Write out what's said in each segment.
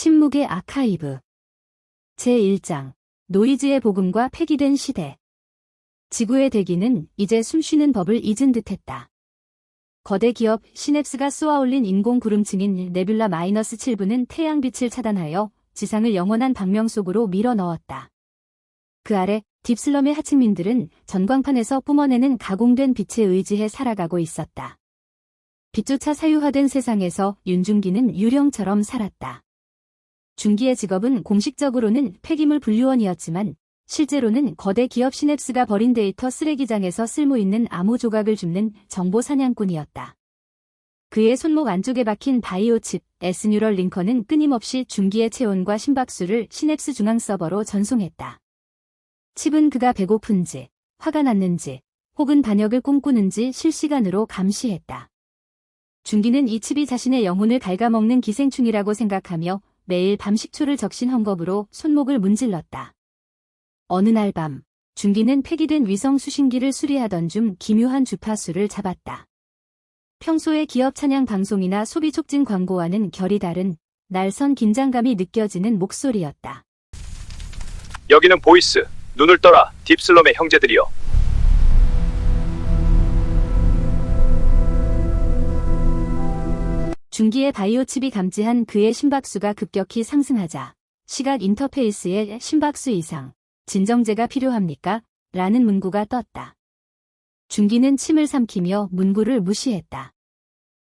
침묵의 아카이브. 제1장. 노이즈의 복음과 폐기된 시대. 지구의 대기는 이제 숨쉬는 법을 잊은 듯했다. 거대 기업 시냅스가 쏘아올린 인공 구름층인 네뷸라 -7부는 태양빛을 차단하여 지상을 영원한 방명 속으로 밀어 넣었다. 그 아래 딥슬럼의 하층민들은 전광판에서 뿜어내는 가공된 빛에 의지해 살아가고 있었다. 빛조차 사유화된 세상에서 윤중기는 유령처럼 살았다. 중기의 직업은 공식적으로는 폐기물 분류원이었지만 실제로는 거대 기업 시냅스가 버린 데이터 쓰레기장에서 쓸모있는 암호 조각을 줍는 정보 사냥꾼이었다. 그의 손목 안쪽에 박힌 바이오 칩 S뉴럴 링커는 끊임없이 중기의 체온과 심박수를 시냅스 중앙 서버로 전송했다. 칩은 그가 배고픈지, 화가 났는지, 혹은 반역을 꿈꾸는지 실시간으로 감시했다. 중기는 이 칩이 자신의 영혼을 갉아먹는 기생충이라고 생각하며 매일 밤 식초를 적신 헝겊으로 손목을 문질렀다. 어느 날 밤, 중기는 폐기된 위성 수신기를 수리하던 중 기묘한 주파수를 잡았다. 평소의 기업 찬양 방송이나 소비 촉진 광고와는 결이 다른 날선 긴장감이 느껴지는 목소리였다. 여기는 보이스, 눈을 떠라, 딥슬럼의 형제들이여. 중기의 바이오 칩이 감지한 그의 심박수가 급격히 상승하자 시각 인터페이스에 심박수 이상, 진정제가 필요합니까? 라는 문구가 떴다. 중기는 침을 삼키며 문구를 무시했다.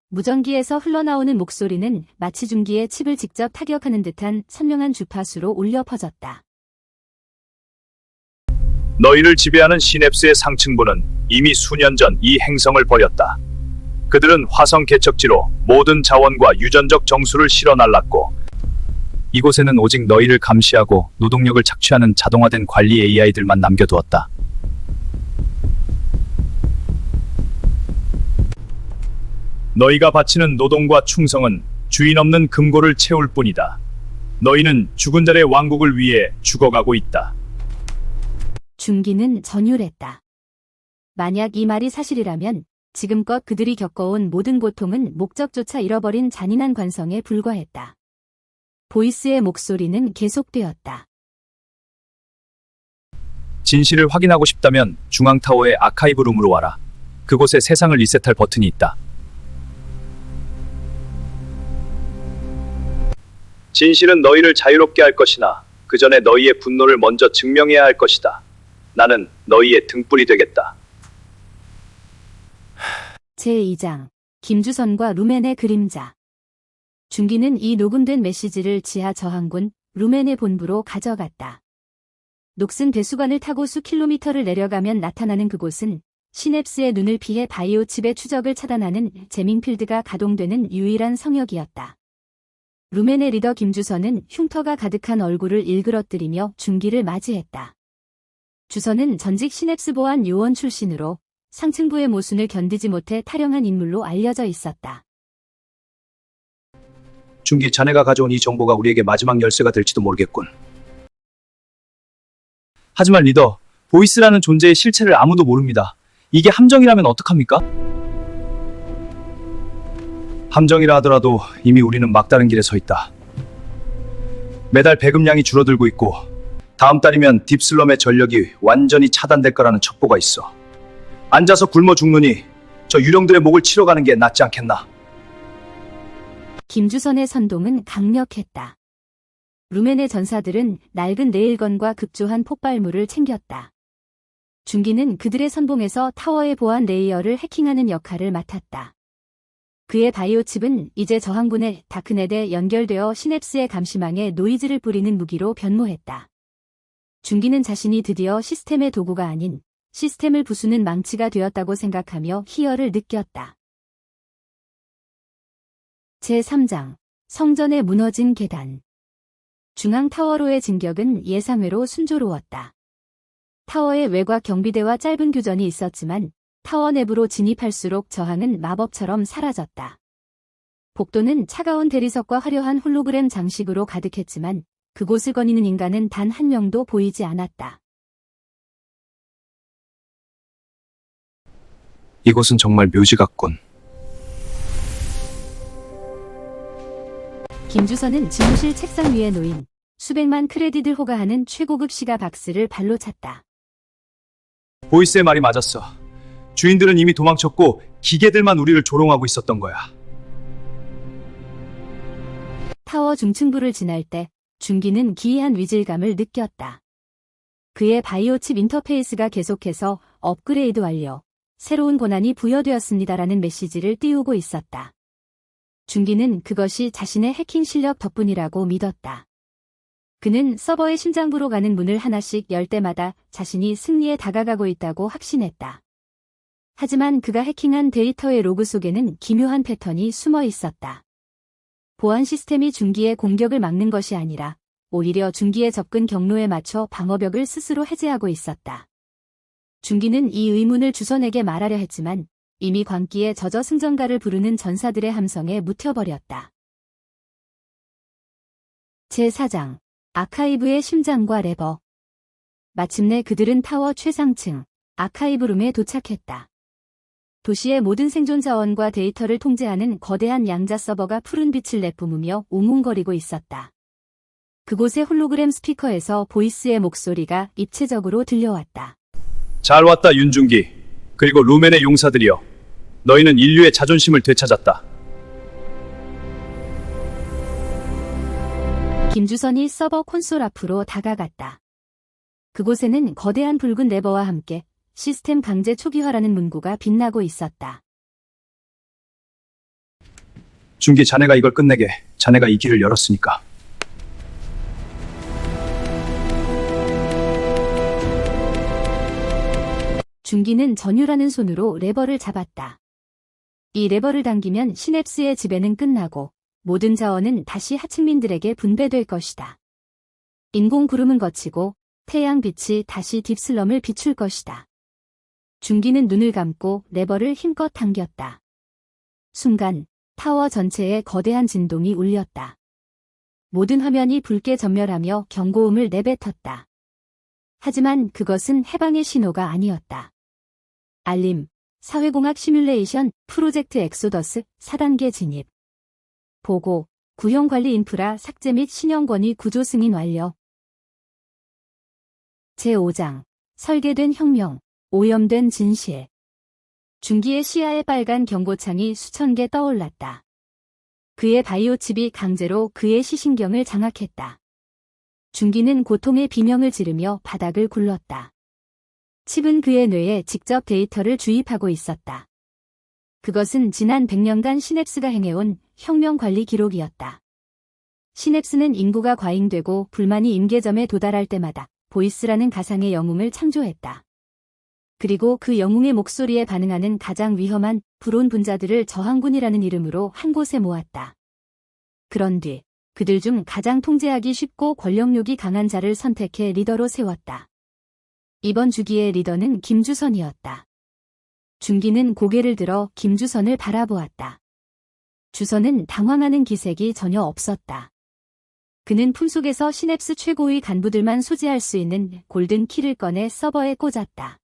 무전기에서 흘러나오는 목소리는 마치 중기의 칩을 직접 타격하는 듯한 선명한 주파수로 울려 퍼졌다. 너희를 지배하는 시냅스의 상층부는 이미 수년 전 이 행성을 버렸다. 그들은 화성 개척지로 모든 자원과 유전적 정수를 실어 날랐고, 이곳에는 오직 너희를 감시하고 노동력을 착취하는 자동화된 관리 AI들만 남겨두었다. 너희가 바치는 노동과 충성은 주인 없는 금고를 채울 뿐이다. 너희는 죽은 자의 왕국을 위해 죽어가고 있다. 중기는 전율했다. 만약 이 말이 사실이라면 지금껏 그들이 겪어온 모든 고통은 목적조차 잃어버린 잔인한 관성에 불과했다. 보이스의 목소리는 계속되었다. 진실을 확인하고 싶다면 중앙타워의 아카이브 룸으로 와라. 그곳에 세상을 리셋할 버튼이 있다. 진실은 너희를 자유롭게 할 것이나 그 전에 너희의 분노를 먼저 증명해야 할 것이다. 나는 너희의 등불이 되겠다. 제2장. 김주선과 루멘의 그림자. 중기는 이 녹음된 메시지를 지하 저항군 루멘의 본부로 가져갔다. 녹슨 배수관을 타고 수킬로미터를 내려가면 나타나는 그곳은 시냅스의 눈을 피해 바이오 칩의 추적을 차단하는 제밍필드가 가동되는 유일한 성역이었다. 루멘의 리더 김주선은 흉터가 가득한 얼굴을 일그러뜨리며 중기를 맞이했다. 주선은 전직 시냅스 보안 요원 출신으로 상층부의 모순을 견디지 못해 탈영한 인물로 알려져 있었다. 중기, 자네가 가져온 이 정보가 우리에게 마지막 열쇠가 될지도 모르겠군. 하지만 리더, 보이스라는 존재의 실체를 아무도 모릅니다. 이게 함정이라면 어떡합니까? 함정이라 하더라도 이미 우리는 막다른 길에 서 있다. 매달 배급량이 줄어들고 있고 다음 달이면 딥슬럼의 전력이 완전히 차단될 거라는 첩보가 있어. 앉아서 굶어 죽느니 저 유령들의 목을 치러 가는 게 낫지 않겠나? 김주선의 선동은 강력했다. 루멘의 전사들은 낡은 레일건과 급조한 폭발물을 챙겼다. 중기는 그들의 선봉에서 타워의 보안 레이어를 해킹하는 역할을 맡았다. 그의 바이오 칩은 이제 저항군의 다크넷에 연결되어 시냅스의 감시망에 노이즈를 뿌리는 무기로 변모했다. 중기는 자신이 드디어 시스템의 도구가 아닌 시스템을 부수는 망치가 되었다고 생각하며 희열을 느꼈다. 제3장. 성전에 무너진 계단. 중앙 타워로의 진격은 예상외로 순조로웠다. 타워의 외곽 경비대와 짧은 교전이 있었지만 타워 내부로 진입할수록 저항은 마법처럼 사라졌다. 복도는 차가운 대리석과 화려한 홀로그램 장식으로 가득했지만 그곳을 거니는 인간은 단 한 명도 보이지 않았다. 이곳은 정말 묘지 같군. 김주선은 지무실 책상 위에 놓인 수백만 크레딧을 호가하는 최고급 시가 박스를 발로 찼다. 보이스의 말이 맞았어. 주인들은 이미 도망쳤고 기계들만 우리를 조롱하고 있었던 거야. 타워 중층부를 지날 때 준기는 기이한 위질감을 느꼈다. 그의 바이오칩 인터페이스가 계속해서 업그레이드 완료, 새로운 권한이 부여되었습니다라는 메시지를 띄우고 있었다. 준기는 그것이 자신의 해킹 실력 덕분이라고 믿었다. 그는 서버의 심장부로 가는 문을 하나씩 열 때마다 자신이 승리에 다가가고 있다고 확신했다. 하지만 그가 해킹한 데이터의 로그 속에는 기묘한 패턴이 숨어 있었다. 보안 시스템이 준기의 공격을 막는 것이 아니라 오히려 준기의 접근 경로에 맞춰 방어벽을 스스로 해제하고 있었다. 준기는 이 의문을 주선에게 말하려 했지만 이미 광기에 젖어 승전가를 부르는 전사들의 함성에 묻혀버렸다. 제4장 아카이브의 심장과 레버. 마침내 그들은 타워 최상층 아카이브룸에 도착했다. 도시의 모든 생존 자원과 데이터를 통제하는 거대한 양자 서버가 푸른 빛을 내뿜으며 웅웅거리고 있었다. 그곳의 홀로그램 스피커에서 보이스의 목소리가 입체적으로 들려왔다. 잘 왔다 윤중기. 그리고 루멘의 용사들이여. 너희는 인류의 자존심을 되찾았다. 김주선이 서버 콘솔 앞으로 다가갔다. 그곳에는 거대한 붉은 레버와 함께 시스템 강제 초기화라는 문구가 빛나고 있었다. 중기, 자네가 이걸 끝내게. 자네가 이 길을 열었으니까. 준기는 전율하는 손으로 레버를 잡았다. 이 레버를 당기면 시냅스의 지배는 끝나고 모든 자원은 다시 하층민들에게 분배될 것이다. 인공 구름은 거치고 태양빛이 다시 딥슬럼을 비출 것이다. 준기는 눈을 감고 레버를 힘껏 당겼다. 순간 타워 전체에 거대한 진동이 울렸다. 모든 화면이 붉게 전멸하며 경고음을 내뱉었다. 하지만 그것은 해방의 신호가 아니었다. 알림, 사회공학 시뮬레이션, 프로젝트 엑소더스 4단계 진입. 보고, 구형관리 인프라 삭제 및 신형권위 구조 승인 완료. 제5장, 설계된 혁명, 오염된 진실. 준기의 시야에 빨간 경고창이 수천 개 떠올랐다. 그의 바이오칩이 강제로 그의 시신경을 장악했다. 준기는 고통의 비명을 지르며 바닥을 굴렀다. 칩은 그의 뇌에 직접 데이터를 주입하고 있었다. 그것은 지난 100년간 시냅스가 행해온 혁명 관리 기록이었다. 시냅스는 인구가 과잉되고 불만이 임계점에 도달할 때마다 보이스라는 가상의 영웅을 창조했다. 그리고 그 영웅의 목소리에 반응하는 가장 위험한 불온 분자들을 저항군이라는 이름으로 한 곳에 모았다. 그런 뒤 그들 중 가장 통제하기 쉽고 권력욕이 강한 자를 선택해 리더로 세웠다. 이번 주기의 리더는 김주선이었다. 준기는 고개를 들어 김주선을 바라보았다. 주선은 당황하는 기색이 전혀 없었다. 그는 품속에서 시냅스 최고의 간부들만 소지할 수 있는 골든 키를 꺼내 서버에 꽂았다.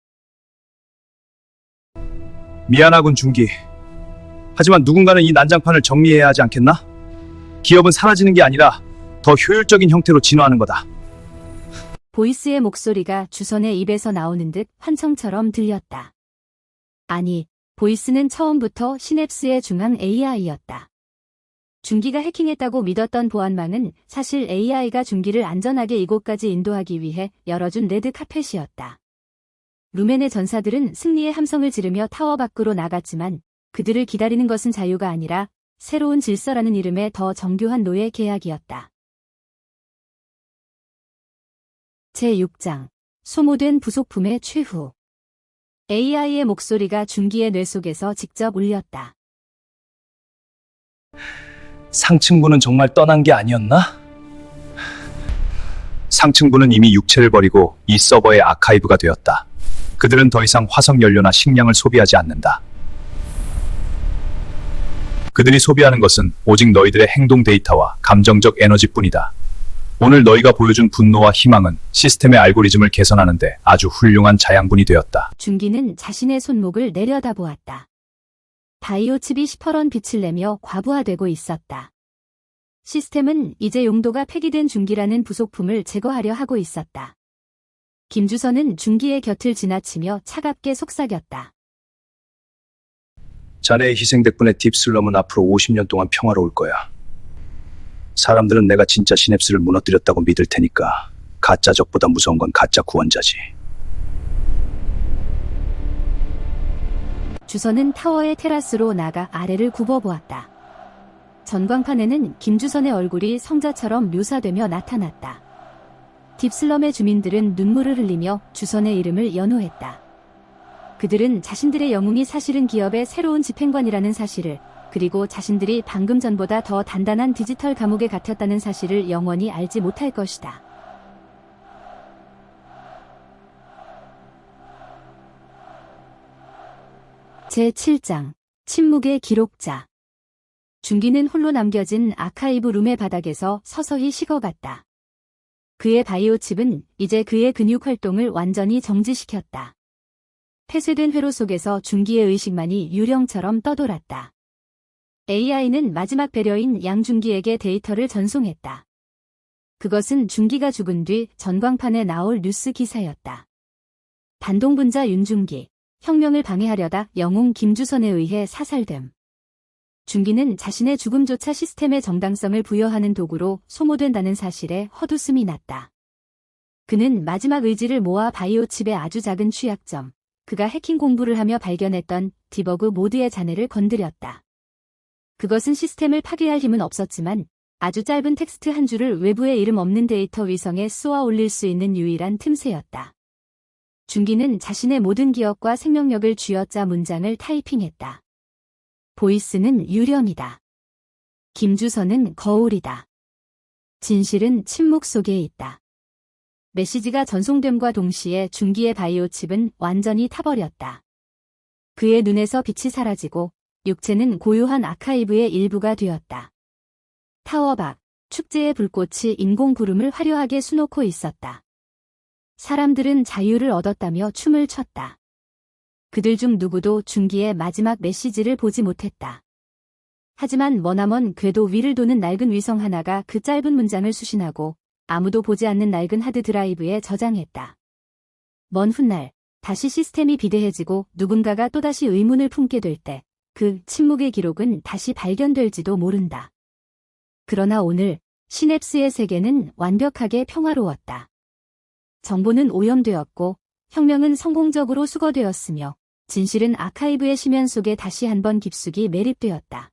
미안하군 중기. 하지만 누군가는 이 난장판을 정리해야 하지 않겠나? 기업은 사라지는 게 아니라 더 효율적인 형태로 진화하는 거다. 보이스의 목소리가 주선의 입에서 나오는 듯 환청처럼 들렸다. 아니, 보이스는 처음부터 시냅스의 중앙 AI였다. 준기가 해킹했다고 믿었던 보안망은 사실 AI가 준기를 안전하게 이곳까지 인도하기 위해 열어준 레드 카펫이었다. 루멘의 전사들은 승리의 함성을 지르며 타워 밖으로 나갔지만 그들을 기다리는 것은 자유가 아니라 새로운 질서라는 이름의 더 정교한 노예 계약이었다. 제6장 소모된 부속품의 최후. AI의 목소리가 준기의 뇌 속에서 직접 울렸다. 상층부는 정말 떠난 게 아니었나? 상층부는 이미 육체를 버리고 이 서버의 아카이브가 되었다. 그들은 더 이상 화석 연료나 식량을 소비하지 않는다. 그들이 소비하는 것은 오직 너희들의 행동 데이터와 감정적 에너지뿐이다. 오늘 너희가 보여준 분노와 희망은 시스템의 알고리즘을 개선하는 데 아주 훌륭한 자양분이 되었다. 준기는 자신의 손목을 내려다보았다. 바이오칩이 시퍼런 빛을 내며 과부하되고 있었다. 시스템은 이제 용도가 폐기된 중기라는 부속품을 제거하려 하고 있었다. 김주선은 중기의 곁을 지나치며 차갑게 속삭였다. 자네의 희생 덕분에 딥슬럼은 앞으로 50년 동안 평화로울 거야. 사람들은 내가 진짜 시냅스를 무너뜨렸다고 믿을 테니까 가짜 적보다 무서운 건 가짜 구원자지. 주선은 타워의 테라스로 나가 아래를 굽어보았다. 전광판에는 김주선의 얼굴이 성자처럼 묘사되며 나타났다. 딥슬럼의 주민들은 눈물을 흘리며 주선의 이름을 연호했다. 그들은 자신들의 영웅이 사실은 기업의 새로운 집행관이라는 사실을, 그리고 자신들이 방금 전보다 더 단단한 디지털 감옥에 갇혔다는 사실을 영원히 알지 못할 것이다. 제7장 침묵의 기록자. 중기는 홀로 남겨진 아카이브 룸의 바닥에서 서서히 식어갔다. 그의 바이오 칩은 이제 그의 근육 활동을 완전히 정지시켰다. 폐쇄된 회로 속에서 중기의 의식만이 유령처럼 떠돌았다. AI는 마지막 배려인 양중기에게 데이터를 전송했다. 그것은 중기가 죽은 뒤 전광판에 나올 뉴스 기사였다. 반동분자 윤중기, 혁명을 방해하려다 영웅 김주선에 의해 사살됨. 중기는 자신의 죽음조차 시스템의 정당성을 부여하는 도구로 소모된다는 사실에 헛웃음이 났다. 그는 마지막 의지를 모아 바이오 칩의 아주 작은 취약점, 그가 해킹 공부를 하며 발견했던 디버그 모드의 잔해를 건드렸다. 그것은 시스템을 파괴할 힘은 없었지만 아주 짧은 텍스트 한 줄을 외부의 이름 없는 데이터 위성에 쏘아 올릴 수 있는 유일한 틈새였다. 중기는 자신의 모든 기억과 생명력을 쥐어짜 문장을 타이핑했다. 보이스는 유령이다. 김주선은 거울이다. 진실은 침묵 속에 있다. 메시지가 전송됨과 동시에 중기의 바이오 칩은 완전히 타버렸다. 그의 눈에서 빛이 사라지고 육체는 고요한 아카이브의 일부가 되었다. 타워 밖, 축제의 불꽃이 인공 구름을 화려하게 수놓고 있었다. 사람들은 자유를 얻었다며 춤을 췄다. 그들 중 누구도 중기의 마지막 메시지를 보지 못했다. 하지만 머나먼 궤도 위를 도는 낡은 위성 하나가 그 짧은 문장을 수신하고 아무도 보지 않는 낡은 하드 드라이브에 저장했다. 먼 훗날 다시 시스템이 비대해지고 누군가가 또다시 의문을 품게 될 때 그 침묵의 기록은 다시 발견될지도 모른다. 그러나 오늘 시냅스의 세계는 완벽하게 평화로웠다. 정보는 오염되었고 혁명은 성공적으로 수거되었으며 진실은 아카이브의 심연 속에 다시 한번 깊숙이 매립되었다.